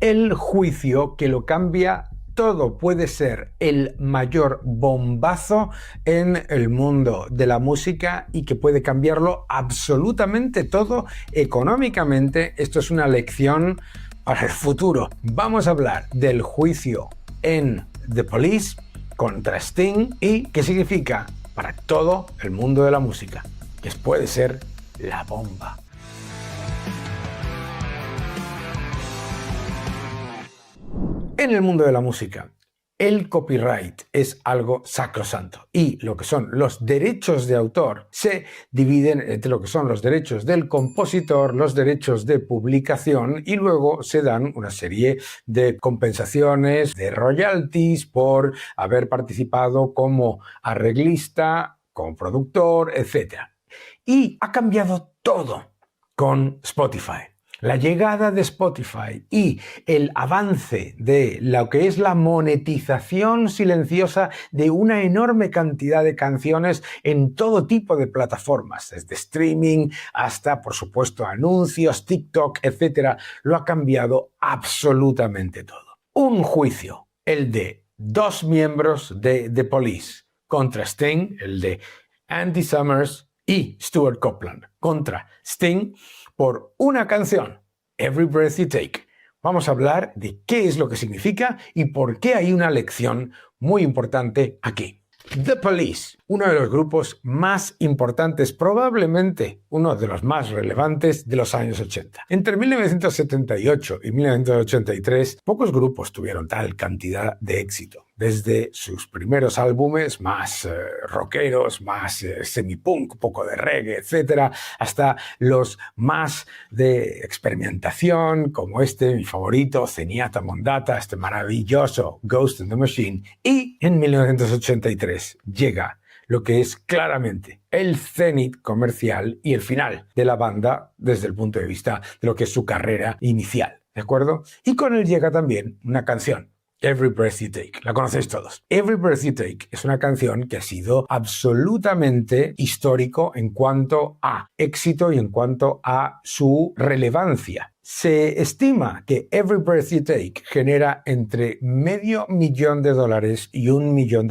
el juicio que lo cambia todo. Puede ser el mayor bombazo en el mundo de la música y que puede cambiarlo absolutamente todo económicamente. Esto es una lección para el futuro. Vamos a hablar del juicio en The Police contra Sting y qué significa para todo el mundo de la música, que puede ser la bomba. En el mundo de la música, el copyright es algo sacrosanto y lo que son los derechos de autor se dividen entre lo que son los derechos del compositor, los derechos de publicación y luego se dan una serie de compensaciones, de royalties por haber participado como arreglista, como productor, etc. Y ha cambiado todo con Spotify. La llegada de Spotify y el avance de lo que es la monetización silenciosa de una enorme cantidad de canciones en todo tipo de plataformas, desde streaming hasta, por supuesto, anuncios, TikTok, etc., lo ha cambiado absolutamente todo. Un juicio, el de dos miembros de The Police contra Sting, el de Andy Summers y Stuart Copeland contra Sting, por una canción, Every Breath You Take. Vamos a hablar de qué es lo que significa y por qué hay una lección muy importante aquí. The Police, uno de los grupos más importantes, probablemente uno de los más relevantes de los años 80. Entre 1978 y 1983, pocos grupos tuvieron tal cantidad de éxito. Desde sus primeros álbumes más rockeros, más semi-punk, poco de reggae, etc., hasta los más de experimentación, como mi favorito, Zenyatta Mondatta, este maravilloso Ghost in the Machine. Y en 1983 llega lo que es claramente el cenit comercial y el final de la banda desde el punto de vista de lo que es su carrera inicial, ¿de acuerdo? Y con él llega también una canción, Every Breath You Take. La conocéis todos. Every Breath You Take es una canción que ha sido absolutamente histórico en cuanto a éxito y en cuanto a su relevancia. Se estima que Every Breath You Take genera entre $500,000 y $1 millón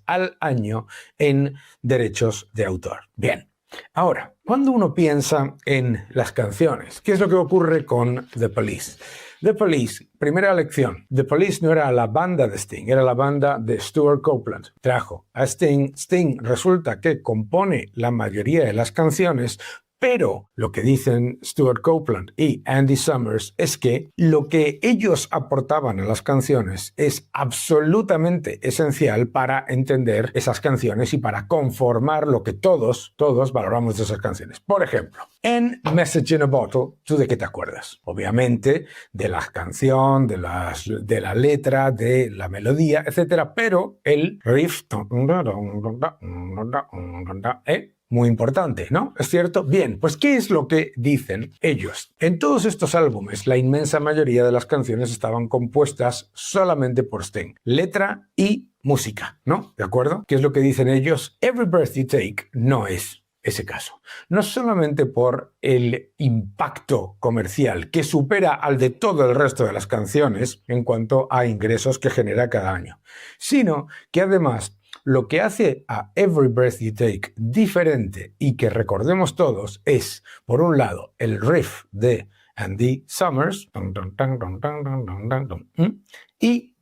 al año en derechos de autor. Bien. Ahora, cuando uno piensa en las canciones, ¿qué es lo que ocurre con The Police? The Police, primera lección, The Police no era la banda de Sting, era la banda de Stuart Copeland. Trajo a Sting, Sting resulta que compone la mayoría de las canciones, pero lo que dicen Stuart Copeland y Andy Summers es que lo que ellos aportaban a las canciones es absolutamente esencial para entender esas canciones y para conformar lo que todos valoramos de esas canciones. Por ejemplo, en Message in a Bottle, ¿tú de qué te acuerdas? Obviamente de la canción, de la letra, de la melodía, etc. Pero el riff muy importante, ¿no? ¿Es cierto? Bien, pues ¿qué es lo que dicen ellos? En todos estos álbumes, la inmensa mayoría de las canciones estaban compuestas solamente por Sting. Letra y música, ¿no? ¿De acuerdo? ¿Qué es lo que dicen ellos? Every Breath You Take no es ese caso. No solamente por el impacto comercial que supera al de todo el resto de las canciones en cuanto a ingresos que genera cada año, sino que además lo que hace a Every Breath You Take diferente y que recordemos todos es, por un lado, el riff de Andy Summers y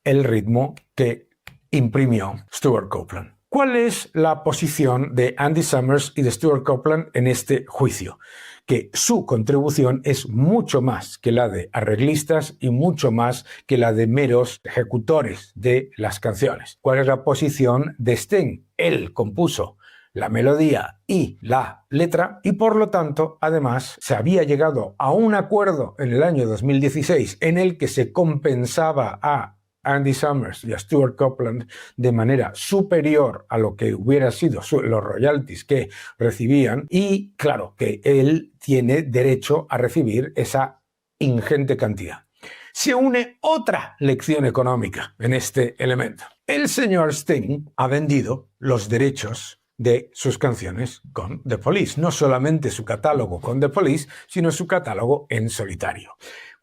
el ritmo que imprimió Stuart Copeland. ¿Cuál es la posición de Andy Summers y de Stuart Copeland en este juicio? Que su contribución es mucho más que la de arreglistas y mucho más que la de meros ejecutores de las canciones. ¿Cuál es la posición de Sting? Él compuso la melodía y la letra y por lo tanto, además, se había llegado a un acuerdo en el año 2016 en el que se compensaba a Andy Summers y a Stuart Copeland de manera superior a lo que hubiera sido los royalties que recibían y claro que él tiene derecho a recibir esa ingente cantidad. Se une otra lección económica en este elemento. El señor Sting ha vendido los derechos de sus canciones con The Police. No solamente su catálogo con The Police, sino su catálogo en solitario.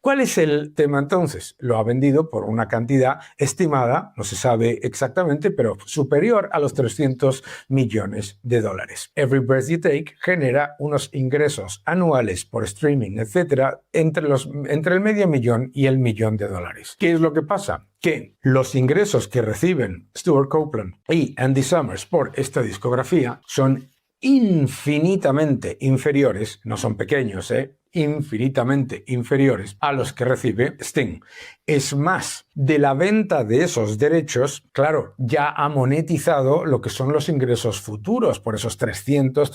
¿Cuál es el tema entonces? Lo ha vendido por una cantidad estimada, no se sabe exactamente, pero superior a los 300 millones de dólares. Every Breath You Take genera unos ingresos anuales por streaming, etcétera, entre el medio millón y el millón de dólares. ¿Qué es lo que pasa? Que los ingresos que reciben Stuart Copeland y Andy Summers por esta discografía son infinitamente inferiores, no son pequeños, infinitamente inferiores a los que recibe Sting. Es más, de la venta de esos derechos, claro, ya ha monetizado lo que son los ingresos futuros por esos 300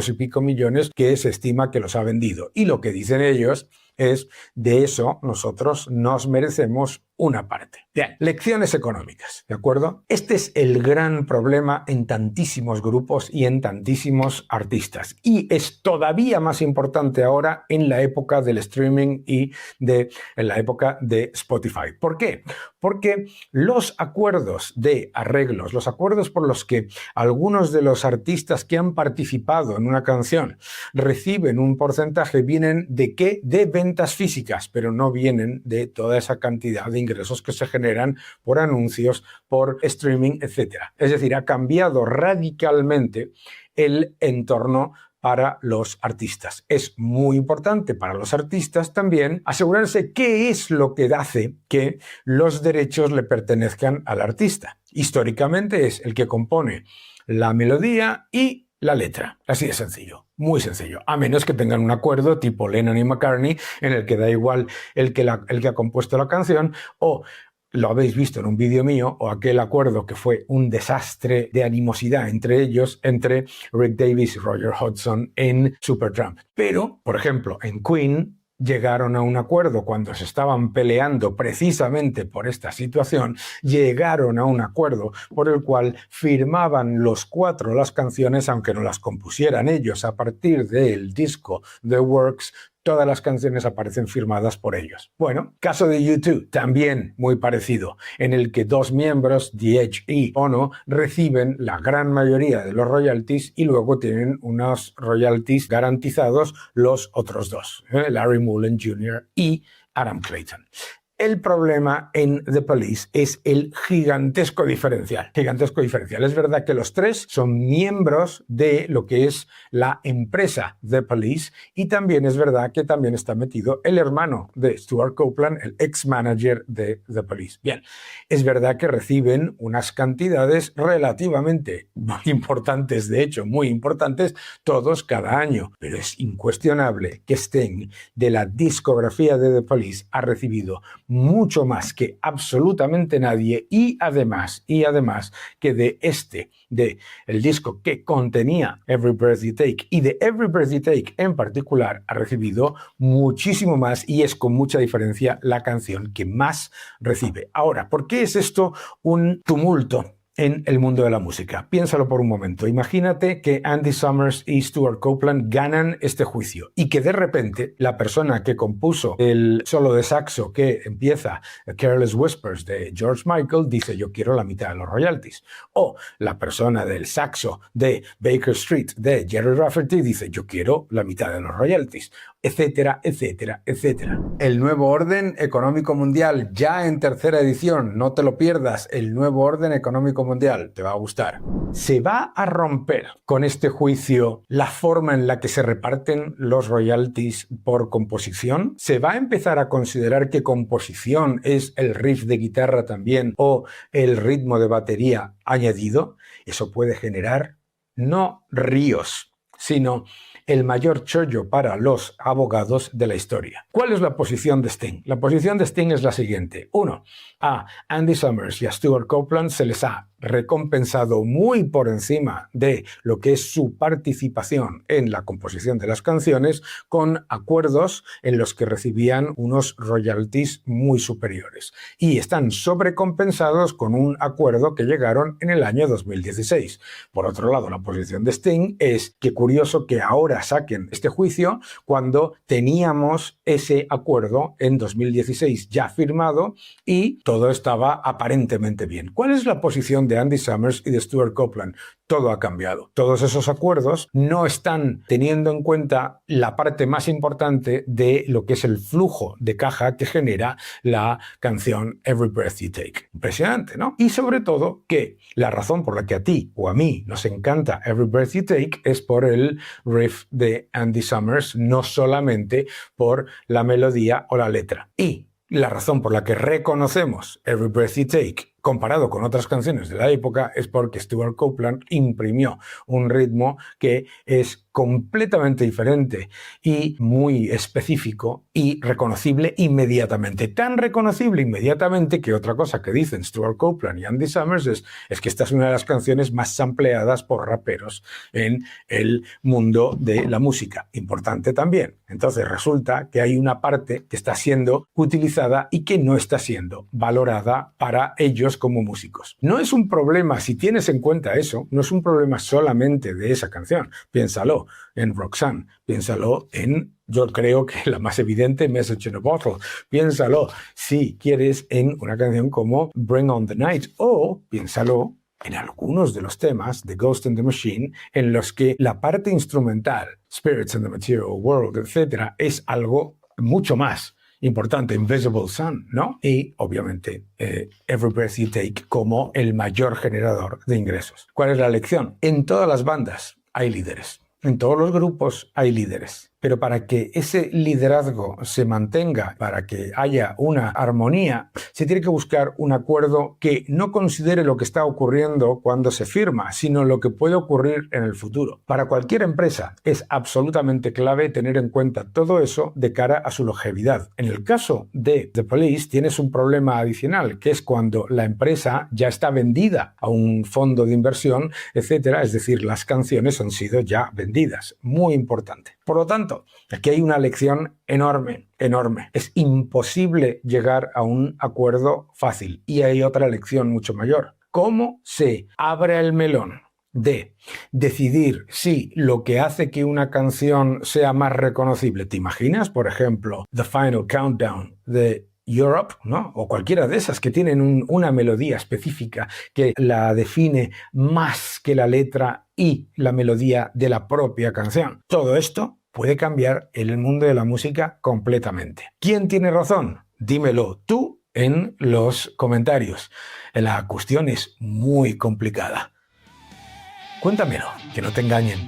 y pico millones que se estima que los ha vendido. Y lo que dicen ellos es, de eso nosotros nos merecemos una parte. Bien, lecciones económicas, ¿de acuerdo? Este es el gran problema en tantísimos grupos y en tantísimos artistas. Y es todavía más importante ahora en la época del streaming y en la época de Spotify. ¿Por qué? Porque los acuerdos de arreglos, los acuerdos por los que algunos de los artistas que han participado en una canción reciben un porcentaje, vienen ¿de qué? De ventas físicas, pero no vienen de toda esa cantidad de ingresos que se generan por anuncios, por streaming, etc. Es decir, ha cambiado radicalmente el entorno para los artistas. Es muy importante para los artistas también asegurarse qué es lo que hace que los derechos le pertenezcan al artista. Históricamente es el que compone la melodía y la letra. Así de sencillo, muy sencillo. A menos que tengan un acuerdo tipo Lennon y McCartney en el que da igual el que ha compuesto la canción, o lo habéis visto en un vídeo mío, o aquel acuerdo que fue un desastre de animosidad entre ellos, entre Rick Davies y Roger Hodgson en Supertramp. Pero, por ejemplo, en Queen llegaron a un acuerdo cuando se estaban peleando precisamente por esta situación, llegaron a un acuerdo por el cual firmaban los cuatro las canciones, aunque no las compusieran ellos. A partir del disco The Works, todas las canciones aparecen firmadas por ellos. Bueno, caso de U2, también muy parecido, en el que dos miembros, The Edge y Ono, reciben la gran mayoría de los royalties y luego tienen unos royalties garantizados los otros dos, Larry Mullen Jr. y Adam Clayton. El problema en The Police es el gigantesco diferencial. Es verdad que los tres son miembros de lo que es la empresa The Police, y también es verdad que también está metido el hermano de Stuart Copeland, el ex-manager de The Police. Bien, es verdad que reciben unas cantidades relativamente importantes, de hecho muy importantes, todos cada año, pero es incuestionable que Sting, de la discografía de The Police, ha recibido mucho más que absolutamente nadie, y además que de el disco que contenía Every Breath You Take, y de Every Breath You Take en particular, ha recibido muchísimo más, y es con mucha diferencia la canción que más recibe. Ahora, ¿por qué es esto un tumulto en el mundo de la música? Piénsalo por un momento. Imagínate que Andy Summers y Stuart Copeland ganan este juicio y que de repente la persona que compuso el solo de saxo que empieza Careless Whispers de George Michael dice: yo quiero la mitad de los royalties. O la persona del saxo de Baker Street de Jerry Rafferty dice: yo quiero la mitad de los royalties, etcétera, etcétera, etcétera. El nuevo orden económico mundial, ya en tercera edición, no te lo pierdas. El nuevo orden económico mundial, te va a gustar. ¿Se va a romper con este juicio la forma en la que se reparten los royalties por composición? ¿Se va a empezar a considerar que composición es el riff de guitarra también, o el ritmo de batería añadido? Eso puede generar no ríos, sino el mayor chollo para los abogados de la historia. ¿Cuál es la posición de Sting? La posición de Sting es la siguiente. 1. A Andy Summers y a Stuart Copeland se les ha recompensado muy por encima de lo que es su participación en la composición de las canciones, con acuerdos en los que recibían unos royalties muy superiores, y están sobrecompensados con un acuerdo que llegaron en el año 2016. Por otro lado, la posición de Sting es que curioso que ahora saquen este juicio cuando teníamos ese acuerdo en 2016 ya firmado y todo estaba aparentemente bien. ¿Cuál es la posición de Andy Summers y de Stuart Copeland. Todo ha cambiado. Todos esos acuerdos no están teniendo en cuenta la parte más importante de lo que es el flujo de caja que genera la canción Every Breath You Take. Impresionante, ¿no? Y sobre todo que la razón por la que a ti o a mí nos encanta Every Breath You Take es por el riff de Andy Summers, no solamente por la melodía o la letra. Y la razón por la que reconocemos Every Breath You Take comparado con otras canciones de la época es porque Stuart Copeland imprimió un ritmo que es completamente diferente y muy específico y reconocible inmediatamente. Tan reconocible inmediatamente que otra cosa que dicen Stuart Copeland y Andy Summers es que esta es una de las canciones más sampleadas por raperos en el mundo de la música. Importante también. Entonces resulta que hay una parte que está siendo utilizada y que no está siendo valorada para ellos como músicos. No es un problema, si tienes en cuenta eso, no es un problema solamente de esa canción. Piénsalo en Roxanne, piénsalo en, yo creo que la más evidente, Message in a Bottle. Piénsalo, si quieres, en una canción como Bring on the Night, o piénsalo en algunos de los temas de Ghost in the Machine en los que la parte instrumental, Spirits in the Material World, etc., es algo mucho más importante, Invisible Sun, ¿no? Y, obviamente, Every Breath You Take como el mayor generador de ingresos. ¿Cuál es la lección? En todas las bandas hay líderes. En todos los grupos hay líderes. Pero para que ese liderazgo se mantenga, para que haya una armonía, se tiene que buscar un acuerdo que no considere lo que está ocurriendo cuando se firma, sino lo que puede ocurrir en el futuro. Para cualquier empresa es absolutamente clave tener en cuenta todo eso de cara a su longevidad. En el caso de The Police tienes un problema adicional, que es cuando la empresa ya está vendida a un fondo de inversión, etcétera, es decir, las canciones han sido ya vendidas. Muy importante. Por lo tanto, aquí hay una lección enorme, enorme. Es imposible llegar a un acuerdo fácil. Y hay otra lección mucho mayor. ¿Cómo se abre el melón de decidir si lo que hace que una canción sea más reconocible? ¿Te imaginas, por ejemplo, The Final Countdown de Europe, ¿no? O cualquiera de esas que tienen una melodía específica que la define más que la letra y la melodía de la propia canción? Todo esto puede cambiar el mundo de la música completamente. ¿Quién tiene razón? Dímelo tú en los comentarios. La cuestión es muy complicada. Cuéntamelo, que no te engañen.